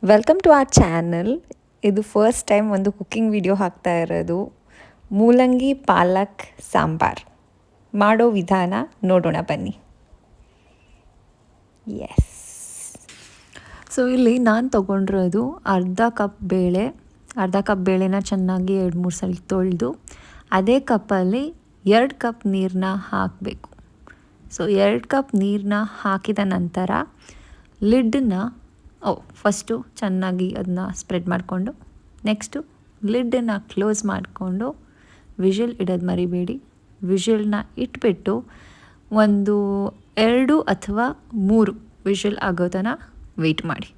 Welcome to our channel. ಇದು first time ಒಂದು cooking video ಹಾಕ್ತಾ ಇರೋದು. ಮೂಲಂಗಿ ಪಾಲಕ್ ಸಾಂಬಾರ್ ಮಾಡೋ ವಿಧಾನ ನೋಡೋಣ ಬನ್ನಿ. ಎಸ್, ಸೊ ಇಲ್ಲಿ ನಾನು ತೊಗೊಂಡಿರೋದು ಅರ್ಧ ಕಪ್ ಬೇಳೆನ ಚೆನ್ನಾಗಿ 2-3 ಸಲ ತೊಳೆದು ಅದೇ ಕಪ್ಪಲ್ಲಿ 2 ಕಪ್ ನೀರನ್ನ ಹಾಕಬೇಕು. ಸೊ 2 ಕಪ್ ನೀರನ್ನ ಹಾಕಿದ ನಂತರ ಲಿಡ್ಡನ್ನ ಫಸ್ಟು ಚೆನ್ನಾಗಿ ಅದನ್ನ ಸ್ಪ್ರೆಡ್ ಮಾಡಿಕೊಂಡು ನೆಕ್ಸ್ಟು ಲಿಡ್ಡನ್ನು ಕ್ಲೋಸ್ ಮಾಡಿಕೊಂಡು ವಿಷಲ್ ಇಡೋದು ಮರಿಬೇಡಿ. ವಿಷಲ್ನ ಇಟ್ಬಿಟ್ಟು ಒಂದು 2 ಅಥವಾ 3 ವಿಷಲ್ ಆಗೋ ತನಕ ವೆಯ್ಟ್ ಮಾಡಿ.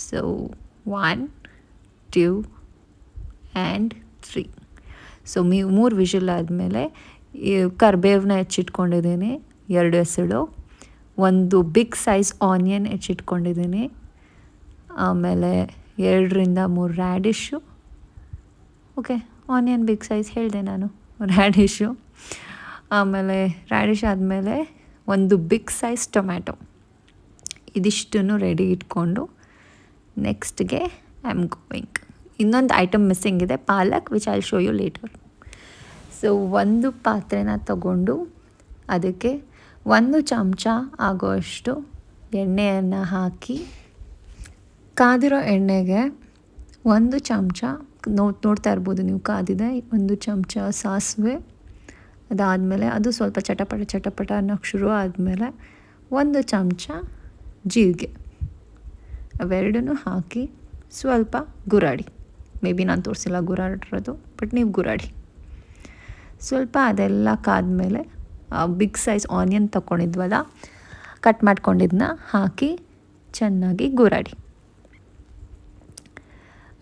So 1, 2 and 3. ಸೊ 3 ವಿಷಲ್ ಆದಮೇಲೆ ಕರಿಬೇವನ್ನ ಹೆಚ್ಚಿಟ್ಕೊಂಡಿದ್ದೀನಿ, 2 ಎಸಳು, ಒಂದು ಬಿಗ್ ಸೈಜ್ ಆನಿಯನ್ ಹೆಚ್ಚಿಟ್ಕೊಂಡಿದ್ದೀನಿ, ಆಮೇಲೆ 2-3 radish. Okay, onion big size ಹೇಳಿದೆ ನಾನು, ರ್ಯಾಡಿಶು. ಆಮೇಲೆ ರ್ಯಾಡಿಶ್ ಆದಮೇಲೆ ಒಂದು ಬಿಗ್ ಸೈಜ್ ಟೊಮ್ಯಾಟೊ. ಇದಿಷ್ಟನ್ನು ರೆಡಿ ಇಟ್ಕೊಂಡು ನೆಕ್ಸ್ಟ್ಗೆ ಐ ಆಮ್ ಗೋಯಿಂಗ್. ಇನ್ನೊಂದು ಐಟಮ್ ಮಿಸ್ಸಿಂಗ್ ಇದೆ, palak, which I show you later. So ಒಂದು ಪಾತ್ರೆನ ತಗೊಂಡು ಅದಕ್ಕೆ 1 ಚಮಚ ಆಗೋಷ್ಟು ಎಣ್ಣೆಯನ್ನು ಹಾಕಿ, ಕಾದಿರೋ ಎಣ್ಣೆಗೆ 1 ಚಮಚ ನೋಡ್ತಾ ಇರ್ಬೋದು ನೀವು, ಕಾದಿದೆ. 1 ಚಮಚ ಸಾಸಿವೆ, ಅದಾದಮೇಲೆ ಅದು ಸ್ವಲ್ಪ ಚಟಪಟ ಅನ್ನೋಕ್ಕೆ ಶುರು ಆದಮೇಲೆ 1 ಚಮಚ ಜೀರಿಗೆ, ಅವೆರಡನ್ನೂ ಹಾಕಿ ಸ್ವಲ್ಪ ಗುರಾಡಿ. ಮೇ ಬಿ ನಾನು ತೋರಿಸಿಲ್ಲ ಗುರಾಡಿರೋದು, ಬಟ್ ನೀವು ಗುರಾಡಿ. ಸ್ವಲ್ಪ ಅದೆಲ್ಲ ಕಾದ್ಮೇಲೆ ಬಿಗ್ ಸೈಜ್ ಆನಿಯನ್ ತೊಗೊಂಡಿದ್ವಲ್ಲ, ಕಟ್ ಮಾಡ್ಕೊಂಡಿದ್ದನ್ನ ಹಾಕಿ ಚೆನ್ನಾಗಿ ಗುರಾಡಿ.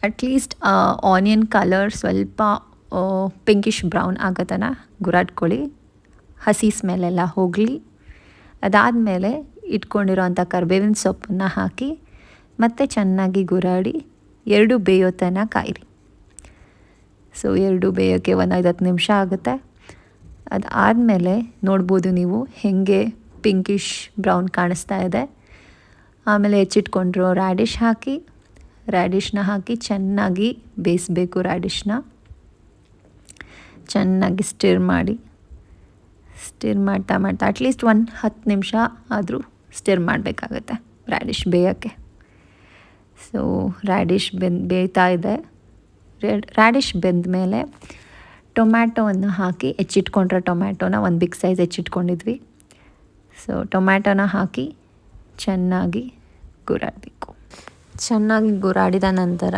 ಅಟ್ಲೀಸ್ಟ್ ಆನಿಯನ್ ಕಲರ್ ಸ್ವಲ್ಪ ಪಿಂಕಿಶ್ ಬ್ರೌನ್ ಆಗೋ ತನಕ ಗುರಾಡ್ಕೊಳ್ಳಿ, ಹಸಿ ಸ್ಮೆಲ್ಲೆಲ್ಲ ಹೋಗಲಿ. ಅದಾದಮೇಲೆ ಇಟ್ಕೊಂಡಿರೋಂಥ ಕರಿಬೇವಿನ ಸೊಪ್ಪನ್ನು ಹಾಕಿ ಮತ್ತೆ ಚೆನ್ನಾಗಿ ಗುರಾಡಿ 2 ಬೇಯೋ ತನಕ ಕಾಯಿರಿ. ಸೊ 2 ಬೇಯೋಕ್ಕೆ ಒಂದು 5-10 ನಿಮಿಷ ಆಗುತ್ತೆ. ಅದಾದಮೇಲೆ ನೋಡ್ಬೋದು ನೀವು ಹೇಗೆ ಪಿಂಕಿಶ್ ಬ್ರೌನ್ ಕಾಣಿಸ್ತಾ ಇದೆ. ಆಮೇಲೆ ಹೆಚ್ಚಿಟ್ಕೊಂಡ್ರು ರ್ಯಾಡಿಶ್ನ ಹಾಕಿ ಚೆನ್ನಾಗಿ ಬೇಯಿಸಬೇಕು. ರ್ಯಾಡಿಶ್ನ ಚೆನ್ನಾಗಿ ಸ್ಟಿರ್ ಮಾಡ್ತಾ ಅಟ್ಲೀಸ್ಟ್ 10 ನಿಮಿಷ ಆದರೂ ಸ್ಟಿರ್ ಮಾಡಬೇಕಾಗತ್ತೆ ರ್ಯಾಡಿಶ್ ಬೇಯೋಕ್ಕೆ. ಸೊ ರ್ಯಾಡಿಶ್ ಬೇಯ್ತಾ ಇದೆ. ರ್ಯಾಡಿಶ್ ಬೆಂದ ಮೇಲೆ ಟೊಮ್ಯಾಟೊವನ್ನು ಹಾಕಿ, ಹೆಚ್ಚಿಟ್ಕೊಂಡ್ರೆ ಟೊಮ್ಯಾಟೊನ ಒಂದು ಬಿಗ್ ಸೈಜ್ ಹೆಚ್ಚಿಟ್ಕೊಂಡಿದ್ವಿ. ಸೊ ಟೊಮ್ಯಾಟೊನ ಹಾಕಿ ಚೆನ್ನಾಗಿ ಗುರಾಡಬೇಕು. ಚೆನ್ನಾಗಿ ಗುರಾಡಿದ ನಂತರ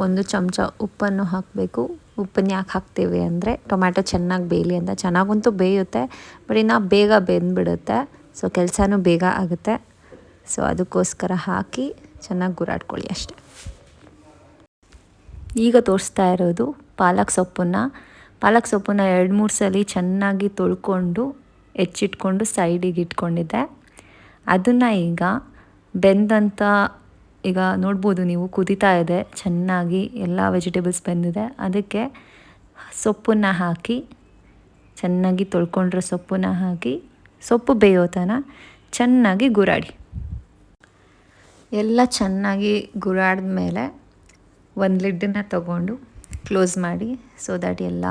1 ಚಮಚ ಉಪ್ಪನ್ನು ಹಾಕಬೇಕು. ಉಪ್ಪನ್ನು ಯಾಕೆ ಹಾಕ್ತೀವಿ ಅಂದರೆ ಟೊಮ್ಯಾಟೊ ಚೆನ್ನಾಗಿ ಬೇಯಲಿ ಅಂತ. ಚೆನ್ನಾಗಂತೂ ಬೇಯುತ್ತೆ, ಬಟ್ ಇನ್ನು ಬೇಗ ಬೆಂದ್ಬಿಡುತ್ತೆ. ಸೊ ಕೆಲಸನೂ ಬೇಗ ಆಗುತ್ತೆ. ಸೊ ಅದಕ್ಕೋಸ್ಕರ ಹಾಕಿ ಚೆನ್ನಾಗಿ ಗುರಾಡ್ಕೊಳ್ಳಿ ಅಷ್ಟೆ. ಈಗ ತೋರಿಸ್ತಾ ಇರೋದು ಪಾಲಕ್ ಸೊಪ್ಪನ್ನು 2-3 ಸಲ ಚೆನ್ನಾಗಿ ತೊಳ್ಕೊಂಡು ಹೆಚ್ಚಿಟ್ಕೊಂಡು ಸೈಡಿಗೆ ಇಟ್ಕೊಂಡಿದ್ದೆ. ಅದನ್ನು ಈಗ ಬೆಂದಂಥ, ಈಗ ನೋಡ್ಬೋದು ನೀವು, ಕುದೀತಾ ಇದೆ ಚೆನ್ನಾಗಿ, ಎಲ್ಲ ವೆಜಿಟೇಬಲ್ಸ್ ಬೆಂದಿದೆ. ಅದಕ್ಕೆ ಸೊಪ್ಪನ್ನು ಹಾಕಿ ಚೆನ್ನಾಗಿ ತೊಳ್ಕೊಂಡ್ರೆ ಸೊಪ್ಪನ್ನು ಹಾಕಿ ಸೊಪ್ಪು ಬೇಯೋ ತನಕ ಚೆನ್ನಾಗಿ ಗುರಾಡಿ. ಎಲ್ಲ ಚೆನ್ನಾಗಿ ಗುರಾಡಿದ್ಮೇಲೆ ಒಂದು ಲಿಡ್ಡನ್ನು ತಗೊಂಡು ಕ್ಲೋಸ್ ಮಾಡಿ, ಸೊ ದ್ಯಾಟ್ ಎಲ್ಲ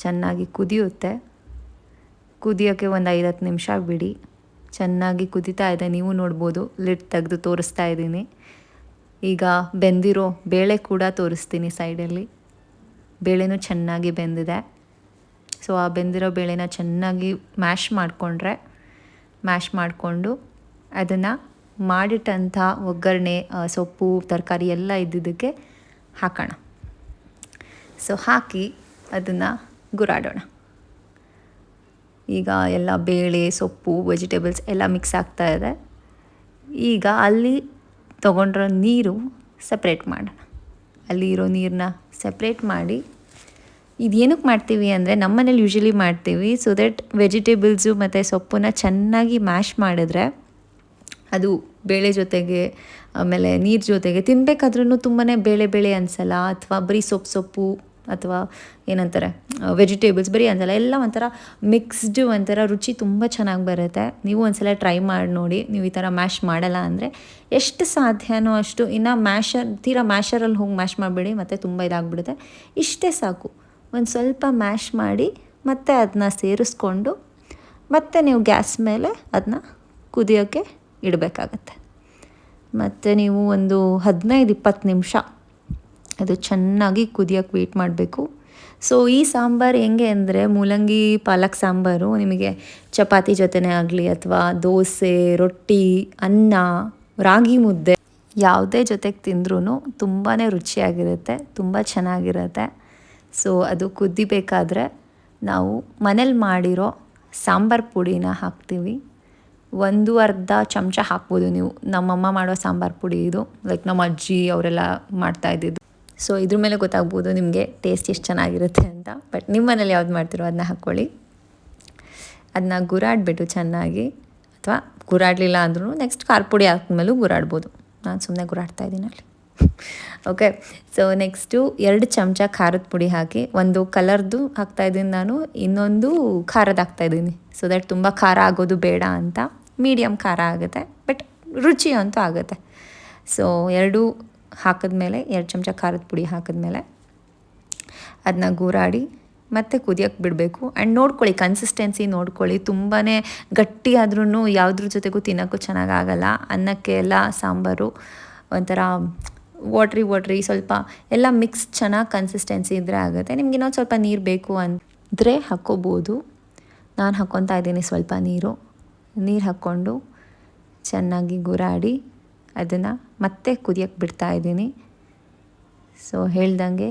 ಚೆನ್ನಾಗಿ ಕುದಿಯುತ್ತೆ. ಕುದಿಯೋಕ್ಕೆ ಒಂದು 5-10 ನಿಮಿಷ ಬಿಡಿ. ಚೆನ್ನಾಗಿ ಕುದೀತಾ ಇದೆ, ನೀವು ನೋಡ್ಬೋದು. ಲಿಡ್ ತೆಗೆದು ತೋರಿಸ್ತಾ ಇದ್ದೀನಿ. ಈಗ ಬೆಂದಿರೋ ಬೇಳೆ ಕೂಡ ತೋರಿಸ್ತೀನಿ ಸೈಡಲ್ಲಿ. ಬೇಳೆನೂ ಚೆನ್ನಾಗಿ ಬೆಂದಿದೆ. ಸೊ ಆ ಬೆಂದಿರೋ ಬೇಳೆನ ಚೆನ್ನಾಗಿ ಮ್ಯಾಶ್ ಮಾಡಿಕೊಂಡು ಅದನ್ನು ಮಾಡಿಟ್ಟಂಥ ಒಗ್ಗರಣೆ, ಸೊಪ್ಪು, ತರಕಾರಿ ಎಲ್ಲ ಇದ್ದಿದ್ದಕ್ಕೆ ಹಾಕೋಣ. ಸೊ ಹಾಕಿ ಅದನ್ನು ಗುರಾಡೋಣ. ಈಗ ಎಲ್ಲ ಬೇಳೆ, ಸೊಪ್ಪು, ವೆಜಿಟೇಬಲ್ಸ್ ಎಲ್ಲ ಮಿಕ್ಸ್ ಆಗ್ತಾ ಇದೆ. ಈಗ ಅಲ್ಲಿ ತೊಗೊಂಡಿರೋ ನೀರು ಸಪ್ರೇಟ್ ಮಾಡೋಣ. ಅಲ್ಲಿ ಇರೋ ನೀರನ್ನ ಸಪ್ರೇಟ್ ಮಾಡಿ, ಇದೇನಕ್ಕೆ ಮಾಡ್ತೀವಿ ಅಂದರೆ ನಮ್ಮನೇಲಿ ಯೂಶ್ವಲಿ ಮಾಡ್ತೀವಿ, ಸೊ ದಟ್ ವೆಜಿಟೇಬಲ್ಸು ಮತ್ತು ಸೊಪ್ಪನ್ನ ಚೆನ್ನಾಗಿ ಮ್ಯಾಶ್ ಮಾಡಿದ್ರೆ ಅದು ಬೇಳೆ ಜೊತೆಗೆ, ಆಮೇಲೆ ನೀರು ಜೊತೆಗೆ ತಿನ್ನಬೇಕಾದ್ರೂ ತುಂಬಾ ಬೇಳೆ ಅನಿಸಲ್ಲ. ಅಥವಾ ಬರೀ ಸೊಪ್ಪು ಅಥವಾ ಏನಂತಾರೆ ವೆಜಿಟೇಬಲ್ಸ್ ಬರೀ ಅಂತಲ್ಲ, ಎಲ್ಲ ಒಂಥರ ಮಿಕ್ಸ್ಡ್ ಒಂಥರ ರುಚಿ ತುಂಬ ಚೆನ್ನಾಗಿ ಬರುತ್ತೆ. ನೀವು ಒಂದ್ಸಲ ಟ್ರೈ ಮಾಡಿ ನೋಡಿ. ನೀವು ಈ ಥರ ಮ್ಯಾಶ್ ಮಾಡಲ್ಲ ಅಂದರೆ ಎಷ್ಟು ಸಾಧ್ಯನೋ ಅಷ್ಟು, ಇನ್ನು ತೀರಾ ಮ್ಯಾಶರಲ್ಲಿ ಹೋಗಿ ಮ್ಯಾಶ್ ಮಾಡಿಬಿಡಿ, ಮತ್ತು ತುಂಬ ಇದಾಗ್ಬಿಡುತ್ತೆ. ಇಷ್ಟೇ ಸಾಕು, ಒಂದು ಸ್ವಲ್ಪ ಮ್ಯಾಶ್ ಮಾಡಿ ಮತ್ತು ಅದನ್ನ ಸೇರಿಸ್ಕೊಂಡು ಮತ್ತು ನೀವು ಗ್ಯಾಸ್ ಮೇಲೆ ಅದನ್ನ ಕುದಿಯೋಕ್ಕೆ ಇಡಬೇಕಾಗತ್ತೆ. ಮತ್ತು ನೀವು ಒಂದು 15-20 ನಿಮಿಷ ಅದು ಚೆನ್ನಾಗಿ ಕುದಿಯೋಕ್ಕೆ ವೆಯ್ಟ್ ಮಾಡಬೇಕು. ಸೊ ಈ ಸಾಂಬಾರು ಹೆಂಗೆ ಅಂದರೆ, ಮೂಲಂಗಿ ಪಾಲಕ್ ಸಾಂಬಾರು ನಿಮಗೆ ಚಪಾತಿ ಜೊತೆನೇ ಆಗಲಿ ಅಥವಾ ದೋಸೆ, ರೊಟ್ಟಿ, ಅನ್ನ, ರಾಗಿ ಮುದ್ದೆ ಯಾವುದೇ ಜೊತೆಗೆ ತಿಂದ್ರೂ ತುಂಬಾ ರುಚಿಯಾಗಿರುತ್ತೆ, ತುಂಬ ಚೆನ್ನಾಗಿರುತ್ತೆ. ಸೊ ಅದು ಕುದಿಬೇಕಾದ್ರೆ ನಾವು ಮನೇಲಿ ಮಾಡಿರೋ ಸಾಂಬಾರು ಪುಡಿನ ಹಾಕ್ತೀವಿ. 1/2 ಚಮಚ ಹಾಕ್ಬೋದು ನೀವು. ನಮ್ಮಮ್ಮ ಮಾಡೋ ಸಾಂಬಾರು ಪುಡಿ ಇದು, ಲೈಕ್ ನಮ್ಮ ಅಜ್ಜಿ ಅವರೆಲ್ಲ ಮಾಡ್ತಾಯಿದ್ದಿದ್ದು. ಸೊ ಇದ್ರ ಮೇಲೆ ಗೊತ್ತಾಗ್ಬೋದು ನಿಮಗೆ ಟೇಸ್ಟ್ ಎಷ್ಟು ಚೆನ್ನಾಗಿರುತ್ತೆ ಅಂತ. ಬಟ್ ನಿಮ್ಮ ಮನೇಲಿ ಯಾವ್ದು ಮಾಡ್ತಿರೋ ಅದನ್ನ ಹಾಕ್ಕೊಳ್ಳಿ. ಅದನ್ನ ಗುರಾಡ್ಬಿಟ್ಟು ಚೆನ್ನಾಗಿ, ಅಥವಾ ಗುರಾಡಲಿಲ್ಲ ಅಂದ್ರೂ ನೆಕ್ಸ್ಟ್ ಖಾರ ಪುಡಿ ಹಾಕಿದ್ಮೇಲೂ ಗುರಾಡ್ಬೋದು. ನಾನು ಸುಮ್ಮನೆ ಗುರಾಡ್ತಾ ಇದ್ದೀನಿ ಅಲ್ಲಿ. ಓಕೆ, ಸೊ ನೆಕ್ಸ್ಟು 2 ಚಮಚ ಖಾರದ ಪುಡಿ ಹಾಕಿ, ಒಂದು ಕಲರ್ದು ಹಾಕ್ತಾಯಿದ್ದೀನಿ ನಾನು, ಇನ್ನೊಂದು ಖಾರದ ಹಾಕ್ತಾಯಿದ್ದೀನಿ. ಸೊ ದಟ್ ತುಂಬ ಖಾರ ಆಗೋದು ಬೇಡ ಅಂತ, ಮೀಡಿಯಮ್ ಖಾರ ಆಗುತ್ತೆ, ಬಟ್ ರುಚಿ ಅಂತೂ ಆಗುತ್ತೆ. ಸೊ 2 ಹಾಕಿದ್ಮೇಲೆ, 2 ಚಮಚ ಖಾರದ ಪುಡಿ ಹಾಕಿದ್ಮೇಲೆ ಅದನ್ನ ಗುರಾಡಿ ಮತ್ತು ಕುದಿಯೋಕ್ಕೆ ಬಿಡಬೇಕು. ಆ್ಯಂಡ್ ನೋಡ್ಕೊಳ್ಳಿ, ಕನ್ಸಿಸ್ಟೆನ್ಸಿ ನೋಡ್ಕೊಳ್ಳಿ. ತುಂಬಾ ಗಟ್ಟಿ ಆದ್ರೂ ಯಾವುದ್ರ ಜೊತೆಗೂ ತಿನ್ನೋಕ್ಕೂ ಚೆನ್ನಾಗಾಗಲ್ಲ. ಅನ್ನಕ್ಕೆ ಎಲ್ಲ ಸಾಂಬಾರು ಒಂಥರ ವಾಟ್ರಿ ಸ್ವಲ್ಪ ಎಲ್ಲ ಮಿಕ್ಸ್ ಚೆನ್ನಾಗಿ ಕನ್ಸಿಸ್ಟೆನ್ಸಿ ಇದ್ದರೆ ಆಗುತ್ತೆ. ನಿಮ್ಗೆ ಇನ್ನೊಂದು ಸ್ವಲ್ಪ ನೀರು ಬೇಕು ಅಂದರೆ ಹಾಕ್ಕೋಬೋದು. ನಾನು ಹಾಕ್ಕೊತಾ ಇದ್ದೀನಿ ಸ್ವಲ್ಪ ನೀರು ಹಾಕ್ಕೊಂಡು ಚೆನ್ನಾಗಿ ಗುರಾಡಿ ಅದನ್ನು ಮತ್ತೆ ಕುದಿಯೋಕ್ಕೆ ಬಿಡ್ತಾಯಿದ್ದೀನಿ. ಸೊ ಹೇಳ್ದಂಗೆ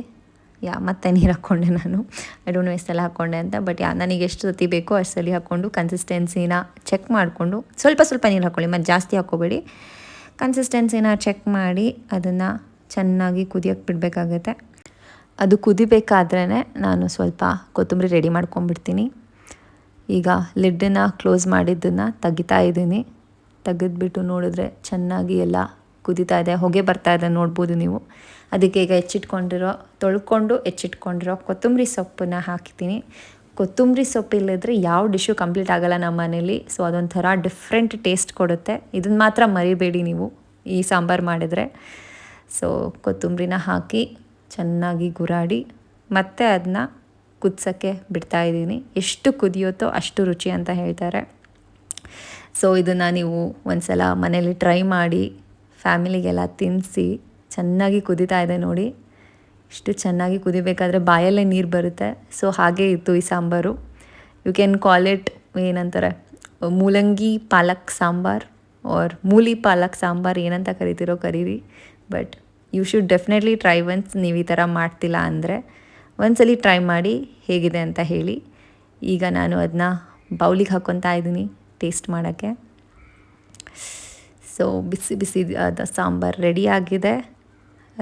ಮತ್ತೆ ನೀರು ಹಾಕ್ಕೊಂಡೆ ನಾನು. ಐ ಡೋಂಟ್ ನೋ ಎಷ್ಟೆಲ್ಲ ಹಾಕ್ಕೊಂಡೆ ಅಂತ, ಬಟ್ ನನಗೆ ಎಷ್ಟು ಸತಿ ಬೇಕೋ ಅಷ್ಟು ಸಲ ಹಾಕ್ಕೊಂಡು ಕನ್ಸಿಸ್ಟೆನ್ಸಿನ ಚೆಕ್ ಮಾಡಿಕೊಂಡು ಸ್ವಲ್ಪ ನೀರು ಹಾಕ್ಕೊಳ್ಳಿ, ಮತ್ತು ಜಾಸ್ತಿ ಹಾಕ್ಕೋಬೇಡಿ. ಕನ್ಸಿಸ್ಟೆನ್ಸಿನ ಚೆಕ್ ಮಾಡಿ ಅದನ್ನು ಚೆನ್ನಾಗಿ ಕುದಿಯೋಕ್ಕೆ ಬಿಡಬೇಕಾಗತ್ತೆ. ಅದು ಕುದಿಬೇಕಾದ್ರೇ ನಾನು ಸ್ವಲ್ಪ ಕೊತ್ತಂಬರಿ ರೆಡಿ ಮಾಡ್ಕೊಂಡ್ಬಿಡ್ತೀನಿ. ಈಗ ಲಿಡ್ಡನ್ನು ಕ್ಲೋಸ್ ಮಾಡಿದ್ದನ್ನು ತೆಗಿತಾ ಇದ್ದೀನಿ. ತೆಗೆದ್ಬಿಟ್ಟು ನೋಡಿದ್ರೆ ಚೆನ್ನಾಗಿ ಎಲ್ಲ ಕುದೀತಾ ಇದೆ, ಹೊಗೆ ಬರ್ತಾ ಇದೆ ನೋಡ್ಬೋದು ನೀವು. ಅದಕ್ಕೆ ಈಗ ತೊಳ್ಕೊಂಡು ಹೆಚ್ಚಿಟ್ಕೊಂಡಿರೋ ಕೊತ್ತಂಬರಿ ಸೊಪ್ಪನ್ನು ಹಾಕ್ತೀನಿ. ಕೊತ್ತಂಬರಿ ಸೊಪ್ಪು ಇಲ್ಲದ್ರೆ ಯಾವ ಡಿಶ್ಶು ಕಂಪ್ಲೀಟ್ ಆಗೋಲ್ಲ ನಮ್ಮ ಮನೇಲಿ. ಸೊ ಅದೊಂಥರ ಡಿಫ್ರೆಂಟ್ ಟೇಸ್ಟ್ ಕೊಡುತ್ತೆ. ಇದನ್ನು ಮಾತ್ರ ಮರಿಬೇಡಿ ನೀವು ಈ ಸಾಂಬಾರು ಮಾಡಿದರೆ. ಸೊ ಕೊತ್ತಂಬರಿನ ಹಾಕಿ ಚೆನ್ನಾಗಿ ಗುರಾಡಿ ಮತ್ತೆ ಅದನ್ನ ಕುದಿಸೋಕ್ಕೆ ಬಿಡ್ತಾಯಿದ್ದೀನಿ. ಎಷ್ಟು ಕುದಿಯುತ್ತೋ ಅಷ್ಟು ರುಚಿ ಅಂತ ಹೇಳ್ತಾರೆ. ಸೊ ಇದನ್ನು ನೀವು ಒಂದ್ಸಲ ಮನೇಲಿ ಟ್ರೈ ಮಾಡಿ ಫ್ಯಾಮಿಲಿಗೆಲ್ಲ ತಿನ್ನಿಸಿ. ಚೆನ್ನಾಗಿ ಕುದೀತಾ ಇದೆ ನೋಡಿ, ಇಷ್ಟು ಚೆನ್ನಾಗಿ ಕುದಿಬೇಕಾದ್ರೆ ಬಾಯಲ್ಲೇ ನೀರು ಬರುತ್ತೆ. ಸೊ ಹಾಗೆ ಇತ್ತು ಈ sambar. You can call it ಏನಂತಾರೆ, ಮೂಲಂಗಿ ಪಾಲಕ್ ಸಾಂಬಾರ್ ಆರ್ ಮೂಲಿ ಪಾಲಕ್ ಸಾಂಬಾರ್, ಏನಂತ ಕರಿತೀರೋ ಕರೀರಿ. But you should definitely try once. ನೀವು ಈ ಥರ ಮಾಡ್ತಿಲ್ಲ ಅಂದರೆ ಒಂದ್ಸಲಿ ಟ್ರೈ ಮಾಡಿ ಹೇಗಿದೆ ಅಂತ ಹೇಳಿ. ಈಗ ನಾನು ಅದನ್ನ ಬೌಲಿಗೆ ಹಾಕ್ಕೊತಾ ಇದ್ದೀನಿ ಟೇಸ್ಟ್ ಮಾಡೋಕ್ಕೆ. ಸೊ ಬಿಸಿ ಆದ ಸಾಂಬಾರು ರೆಡಿಯಾಗಿದೆ.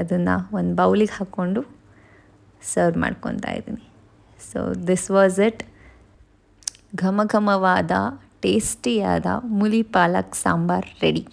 ಅದನ್ನು ಒಂದು ಬೌಲಿಗೆ ಹಾಕ್ಕೊಂಡು ಸರ್ವ್ ಮಾಡ್ಕೊತಾ ಇದ್ದೀನಿ. So this was it. ಘಮಘಮವಾದ ಟೇಸ್ಟಿಯಾದ ಮೂಲಿ ಪಾಲಕ್ ಸಾಂಬಾರ್ ರೆಡಿ.